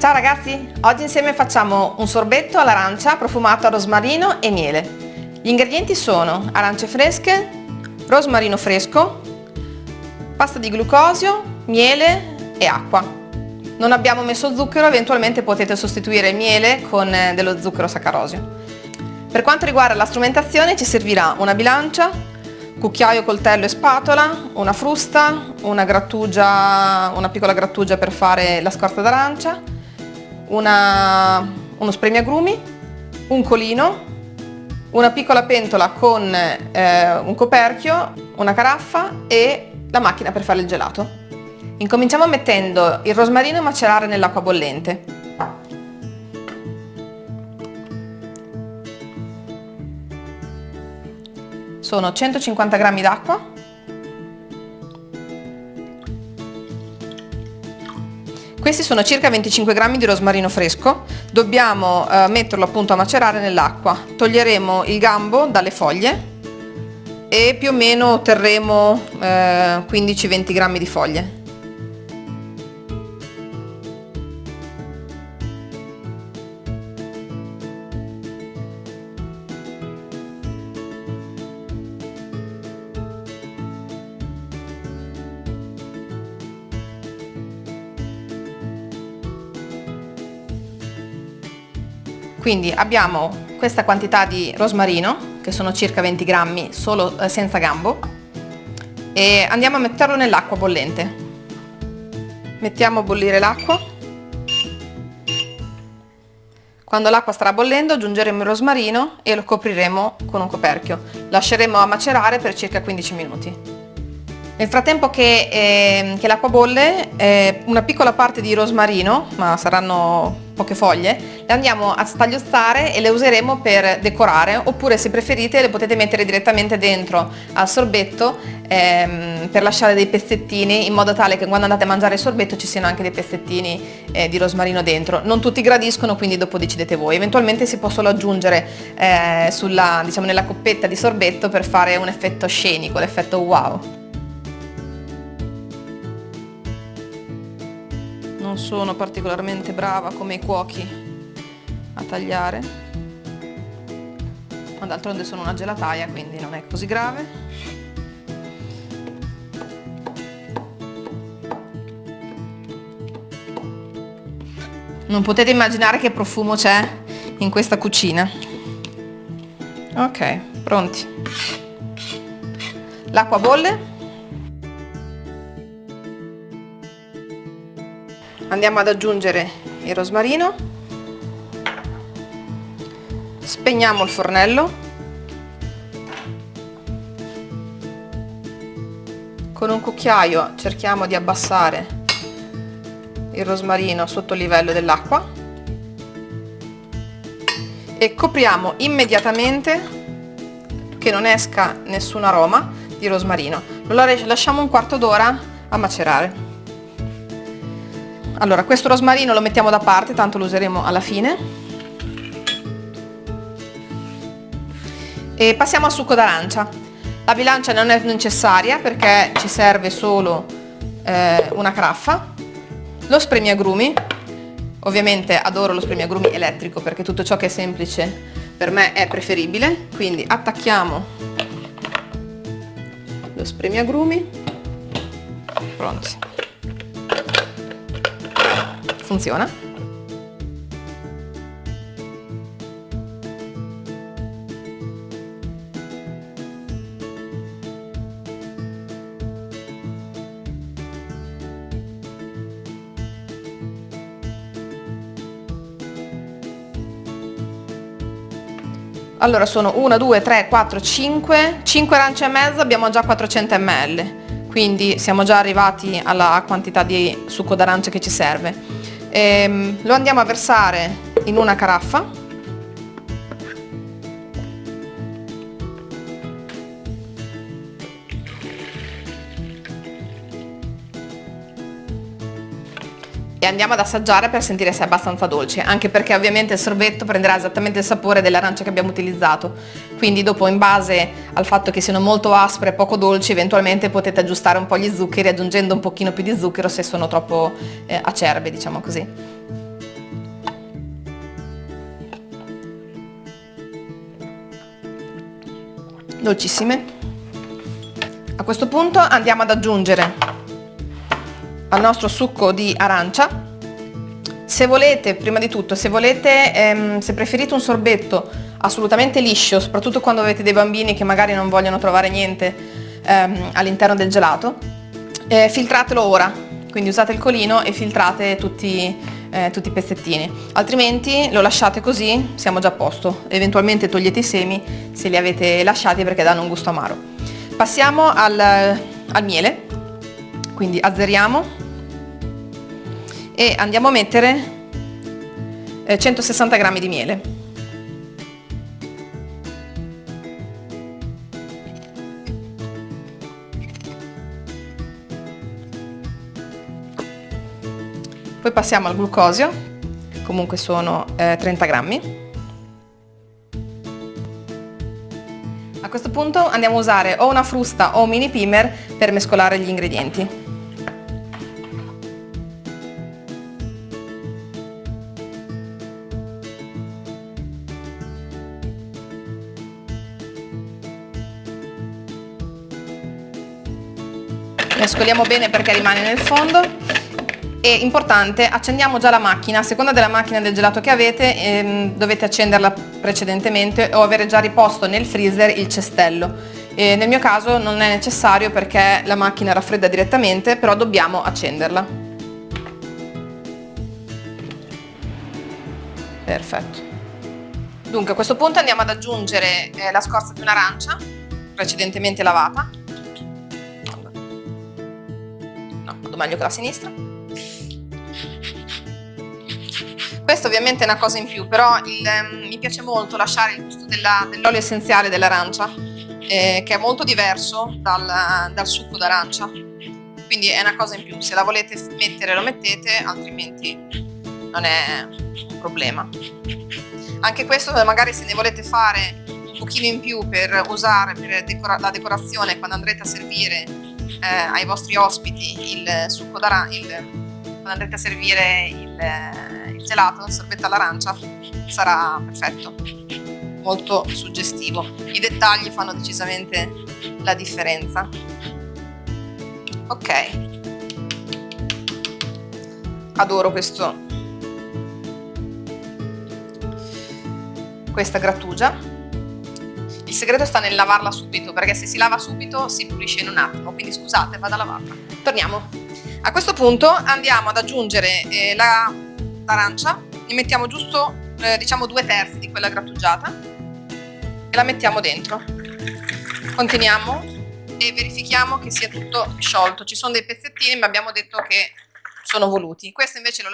Ciao ragazzi, oggi insieme facciamo un sorbetto all'arancia profumato a rosmarino e miele. Gli ingredienti sono arance fresche, rosmarino fresco, pasta di glucosio, miele e acqua. Non abbiamo messo zucchero, eventualmente potete sostituire il miele con dello zucchero saccarosio. Per quanto riguarda la strumentazione ci servirà una bilancia, cucchiaio, coltello e spatola, una frusta, una piccola grattugia per fare la scorza d'arancia, uno spremiagrumi, un colino, una piccola pentola con un coperchio, una caraffa e la macchina per fare il gelato. Incominciamo mettendo il rosmarino a macerare nell'acqua bollente. Sono 150 g d'acqua, questi sono circa 25 g di rosmarino fresco, dobbiamo metterlo appunto a macerare nell'acqua, toglieremo il gambo dalle foglie e più o meno otterremo 15-20 g di foglie. Quindi abbiamo questa quantità di rosmarino, che sono circa 20 grammi, solo senza gambo, e andiamo a metterlo nell'acqua bollente. Mettiamo a bollire l'acqua. Quando l'acqua starà bollendo aggiungeremo il rosmarino e lo copriremo con un coperchio. Lasceremo a macerare per circa 15 minuti. Nel frattempo che l'acqua bolle, una piccola parte di rosmarino, ma saranno poche foglie, le andiamo a tagliuzzare e le useremo per decorare, oppure se preferite le potete mettere direttamente dentro al sorbetto per lasciare dei pezzettini, in modo tale che quando andate a mangiare il sorbetto ci siano anche dei pezzettini di rosmarino dentro. Non tutti gradiscono, quindi dopo decidete voi. Eventualmente si può solo aggiungere nella coppetta di sorbetto per fare un effetto scenico, l'effetto wow. Non sono particolarmente brava come i cuochi a tagliare, ma d'altronde sono una gelataia, quindi non è così grave. Non potete immaginare che profumo c'è in questa cucina. Ok, pronti. L'acqua bolle. Andiamo ad aggiungere il rosmarino, spegniamo il fornello, con un cucchiaio cerchiamo di abbassare il rosmarino sotto il livello dell'acqua e copriamo immediatamente che non esca nessun aroma di rosmarino. Lo lasciamo un quarto d'ora a macerare. Allora, questo rosmarino lo mettiamo da parte, tanto lo useremo alla fine. E passiamo al succo d'arancia. La bilancia non è necessaria perché ci serve solo una caraffa. Lo spremiagrumi, ovviamente adoro lo spremiagrumi elettrico perché tutto ciò che è semplice per me è preferibile. Quindi attacchiamo lo spremiagrumi, pronti. Funziona. Allora sono 1, 2, 3, 4, 5 arance e mezza, abbiamo già 400 ml, quindi siamo già arrivati alla quantità di succo d'arancia che ci serve. Lo andiamo a versare in una caraffa e andiamo ad assaggiare per sentire se è abbastanza dolce, anche perché ovviamente il sorbetto prenderà esattamente il sapore dell'arancia che abbiamo utilizzato, quindi dopo, in base al fatto che siano molto aspre e poco dolci, eventualmente potete aggiustare un po' gli zuccheri aggiungendo un pochino più di zucchero se sono troppo acerbe, diciamo così. dolcissime. A questo punto andiamo ad aggiungere al nostro succo di arancia. Se volete, prima di tutto, se preferite un sorbetto assolutamente liscio, soprattutto quando avete dei bambini che magari non vogliono trovare niente all'interno del gelato, filtratelo ora, quindi usate il colino e filtrate tutti i pezzettini, altrimenti lo lasciate così, siamo già a posto. Eventualmente togliete i semi se li avete lasciati perché danno un gusto amaro. Passiamo al miele, quindi azzeriamo e andiamo a mettere 160 g di miele. Poi passiamo al glucosio, comunque sono 30 grammi. A questo punto andiamo a usare o una frusta o un mini pimer per mescolare gli ingredienti. Mescoliamo bene perché rimane nel fondo. E importante, accendiamo già la macchina. A seconda della macchina del gelato che avete, dovete accenderla precedentemente o avere già riposto nel freezer il cestello. Nel mio caso non è necessario perché la macchina raffredda direttamente, però dobbiamo accenderla. Perfetto. Dunque a questo punto andiamo ad aggiungere la scorza di un'arancia precedentemente lavata. No, vado meglio con la sinistra. Questo ovviamente è una cosa in più, però mi piace molto lasciare il gusto dell'olio essenziale dell'arancia, che è molto diverso dal succo d'arancia, quindi è una cosa in più. Se la volete mettere lo mettete, altrimenti non è un problema. Anche questo magari se ne volete fare un pochino in più per usare per la decorazione quando andrete a servire ai vostri ospiti il succo d'arancia, quando andrete a servire il gelato, il sorbetto all'arancia, sarà perfetto, molto suggestivo. I dettagli fanno decisamente la differenza. Ok, adoro questa grattugia. Il segreto sta nel lavarla subito, perché se si lava subito si pulisce in un attimo, quindi scusate, vado a lavarla. Torniamo. A questo punto andiamo ad aggiungere l'arancia, ne mettiamo giusto diciamo 2/3 di quella grattugiata e la mettiamo dentro. Continuiamo e verifichiamo che sia tutto sciolto. Ci sono dei pezzettini ma abbiamo detto che sono voluti. Questo invece lo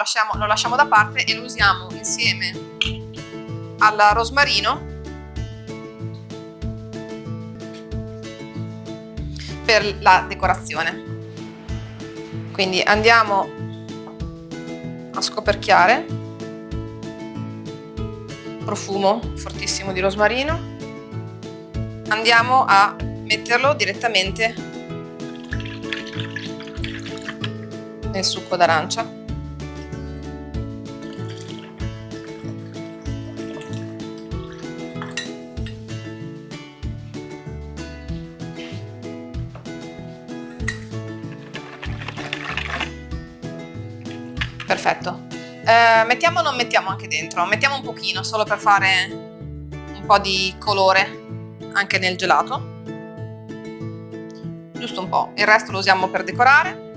lasciamo da parte e lo usiamo insieme al rosmarino per la decorazione. Quindi andiamo a scoperchiare, profumo fortissimo di rosmarino, andiamo a metterlo direttamente nel succo d'arancia. Perfetto. Mettiamo o non mettiamo anche dentro? Mettiamo un pochino, solo per fare un po' di colore anche nel gelato. Giusto un po'. Il resto lo usiamo per decorare.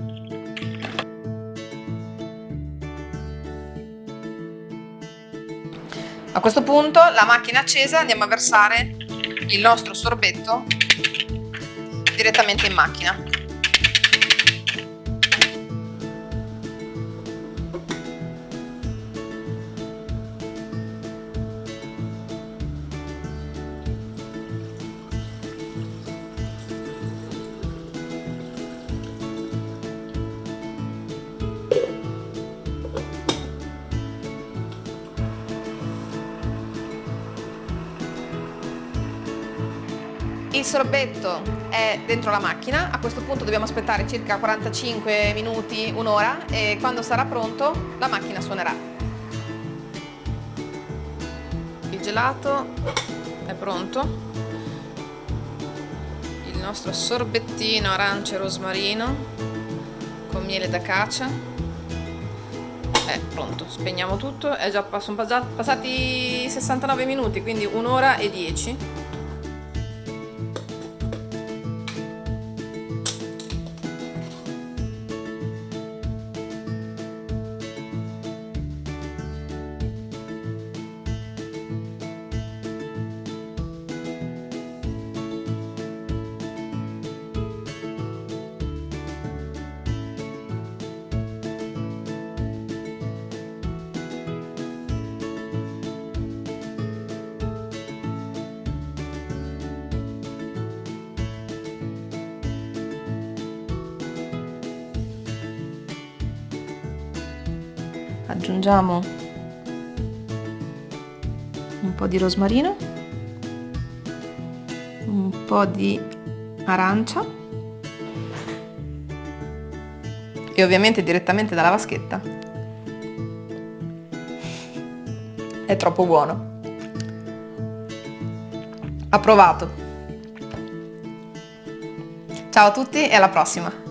A questo punto la macchina è accesa, andiamo a versare il nostro sorbetto direttamente in macchina. Il sorbetto è dentro la macchina, a questo punto dobbiamo aspettare circa 45 minuti, un'ora, e quando sarà pronto la macchina suonerà. Il gelato è pronto, nostro sorbettino arance e rosmarino con miele d'acacia. È pronto, spegniamo tutto. Sono già passati 69 minuti, quindi 1 ora e 10. Aggiungiamo un po' di rosmarino, un po' di arancia e ovviamente direttamente dalla vaschetta. È troppo buono. Approvato. Ciao a tutti e alla prossima!